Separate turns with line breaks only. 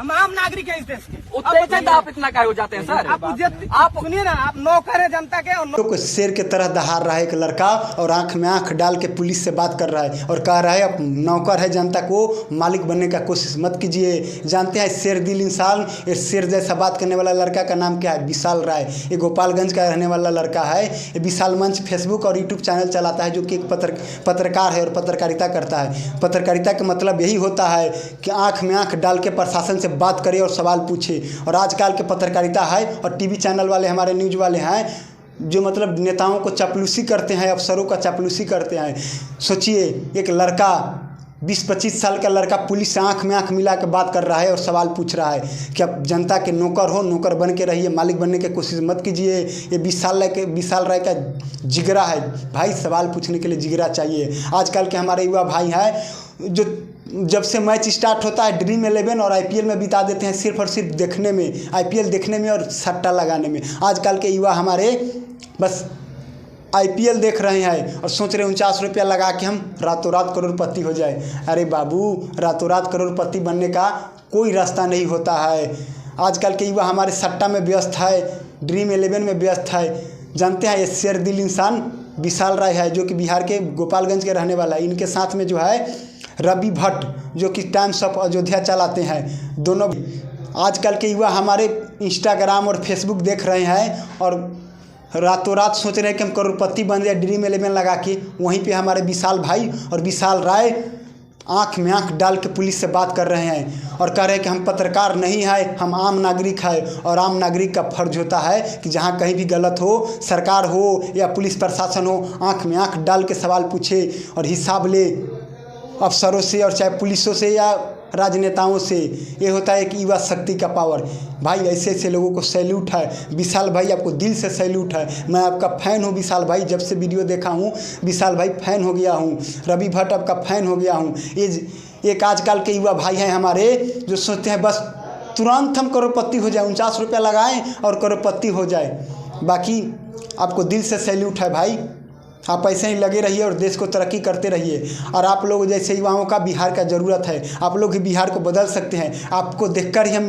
हम आम नागरिक हैं इस देश के।
आप इतना काय हो जाते हैं सर?
आप सुनिए ना, आप नौकर है जनता के। और
को शेर के तरह दहाड़ रहा है एक लड़का और आंख में आंख डाल के पुलिस से बात कर रहा है और कह रहा है अब नौकर है जनता को, मालिक बनने का कोशिश मत कीजिए। जानते हैं शेर दिल इंसान, ये शेर जैसा बात करने वाला लड़का का नाम क्या है? विशाल राय। ये गोपालगंज का रहने वाला लड़का है। ये विशाल मंच फेसबुक और यूट्यूब चैनल चलाता है, जो कि एक पत्रकार है और पत्रकारिता करता है। पत्रकारिता का मतलब यही होता है कि आंख में आंख डाल के प्रशासन से बात करे और सवाल पूछे। और आजकल के पत्रकारिता है और टीवी चैनल वाले, हमारे न्यूज़ वाले हैं, जो मतलब नेताओं को चापलूसी करते हैं, अफसरों का चापलूसी करते हैं। सोचिए, एक लड़का 20-25 साल का लड़का पुलिस से आंख में आंख मिला के बात कर रहा है और सवाल पूछ रहा है कि अब जनता के नौकर हो, नौकर बन के रहिए, मालिक बनने की कोशिश मत कीजिए। ये विशाल राय का जिगरा है भाई, सवाल पूछने के लिए जिगरा चाहिए। आजकल के हमारे युवा भाई हैं जो जब से मैच स्टार्ट होता है ड्रीम 11 और IPL में बिता देते हैं सिर्फ और सिर्फ देखने में, IPL देखने में और सट्टा लगाने में। आजकल के युवा हमारे बस IPL देख रहे हैं और सोच रहे 49 रुपया लगा के हम रातों रात करोड़पति हो जाए। अरे बाबू, रातों रात करोड़पति बनने का कोई रास्ता नहीं होता है। आजकल के युवा हमारे सट्टा में व्यस्त है, ड्रीम 11 में व्यस्त है। जानते हैं, ये शेर दिल इंसान विशाल राय है, जो कि बिहार के गोपालगंज के रहने वाला है। इनके साथ में जो है रवि भट्ट, जो कि टाइम्स ऑफ अयोध्या चलाते हैं। दोनों आजकल के युवा हमारे इंस्टाग्राम और फेसबुक देख रहे हैं और रातों रात सोच रहे हैं कि हम करोड़पति बन जाए ड्रीम 11 लगा के। वहीं पे हमारे विशाल भाई और विशाल राय आंख में आंख डाल के पुलिस से बात कर रहे हैं और कह रहे हैं कि हम पत्रकार नहीं है, हम आम नागरिक है। और आम नागरिक का फर्ज होता है कि जहाँ कहीं भी गलत हो, सरकार हो या पुलिस प्रशासन हो, आंख में आंख डाल के सवाल पूछे और हिसाब ले अफसरों से और चाहे पुलिसों से या राजनेताओं से। ये होता है कि युवा शक्ति का पावर। भाई ऐसे ऐसे लोगों को सैल्यूट है। विशाल भाई, आपको दिल से सैल्यूट है। मैं आपका फ़ैन हूँ विशाल भाई, जब से वीडियो देखा हूँ विशाल भाई फ़ैन हो गया हूँ। रवि भट्ट आपका फ़ैन हो गया हूँ। एक आजकल के युवा भाई हैं हमारे, जो सोचते हैं बस तुरंत हम करोड़पति हो जाए, 49 रुपया लगाएँ और करोड़पति हो जाए। बाकी आपको दिल से सैल्यूट है भाई, आप ऐसे ही लगे रहिए और देश को तरक्की करते रहिए। और आप लोग जैसे युवाओं का बिहार का ज़रूरत है, आप लोग ही बिहार को बदल सकते हैं। आपको देखकर ही हम